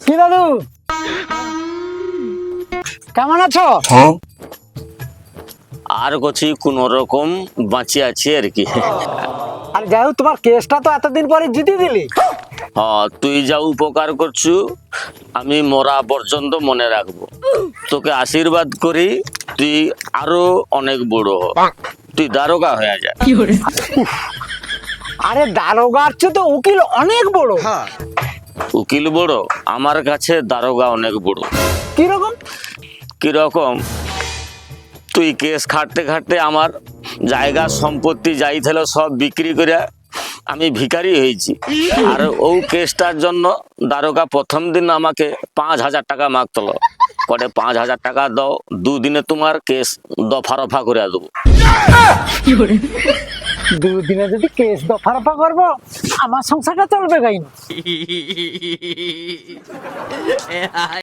কি দাদু কেমন আছো? আর কছি কোন রকম বাঁচি আছি আর কি। আর যাই হোক তোমার কেসটা তো এতদিন পরে জিতে দিলি। তুই যা উপকার করছু আমি মরা পর্যন্ত মনে রাখবো। তোকে আশীর্বাদ করি তুই আরো অনেক বড় হ, তুই দারোগা হয়ে যা। আরে দারোগার চেয়ে তো উকিল অনেক বড়। উকিল বড়, আমার কাছে দারোগা অনেক বড়। কিরকম? কিরকম? তুই কেস খাটতে খাটতে আমার জায়গা সম্পত্তি যাই ছিল সব বিক্রি করে আমি ভিখারি হয়েছি। আর ও কেসটার জন্য দারোগা প্রথম দিন আমাকে 5,000 টাকা মাগতল। কটে 5,000 টাকা দাও, দুদিনে তোমার কেস দফা রফা করে দেবো। দুদিনে যদি কেস দফা রফা করবো আমার সংসারটা চলবে গাই না।